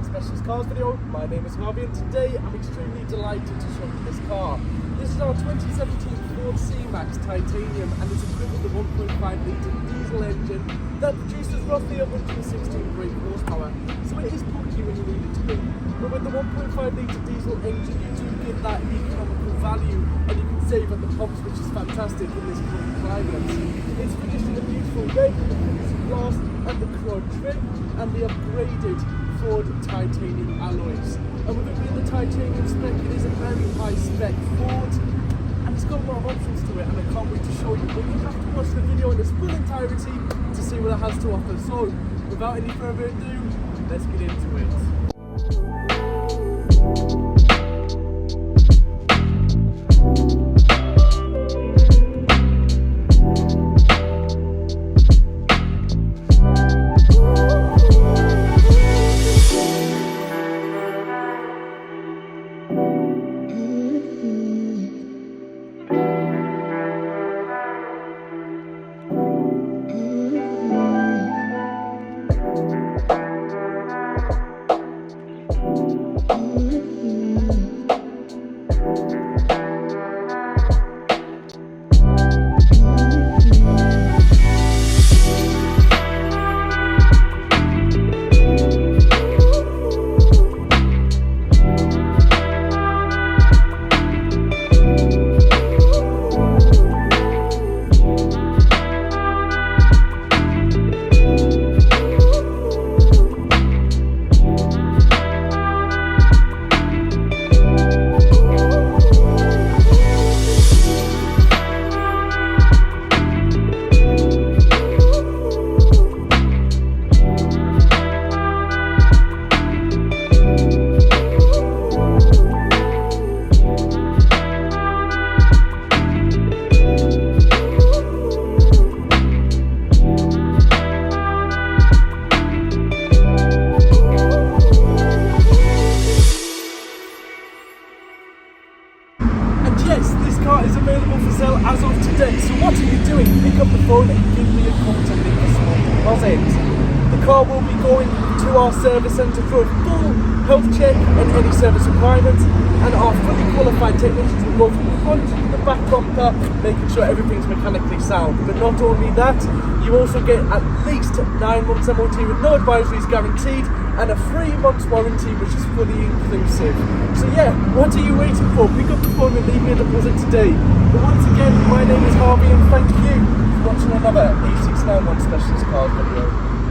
on Specialist Cars video. My name is Harvey and today I'm extremely delighted to show you this car. This is our 2017 Ford C-Max Titanium and it's equipped with a 1.5 litre diesel engine that produces roughly 116 brake horsepower. So it is bulky when you need it to be. But with the 1.5 litre diesel engine you do get that economical value and you can save at the pumps, which is fantastic in this current climate. It's finished in a beautiful red with the crimson glass and the chrome trim and the upgraded Ford titanium alloys. And with it being the titanium spec, it is a very high spec Ford and it's got a lot of options to it and I can't wait to show you. But you have to watch the video in its full entirety to see what it has to offer. So without any further ado, let's get into it. Yes, this car is available for sale as of today. So what are you doing? Pick up the phone and give me a call to make a small deposit. The car will be going to our service centre for a full health check and any service requirements, and our fully qualified technicians will go from the front to the back bumper, making sure everything's mechanically sound. But not only that, you also get at least 9 months MOT with no advisories guaranteed and a 3 months warranty, which is fully inclusive. So yeah, what are you waiting for? Pick up the phone and leave me a deposit today. But once again, my name is Harvey and thank you for watching another A691 Specialist Cars video.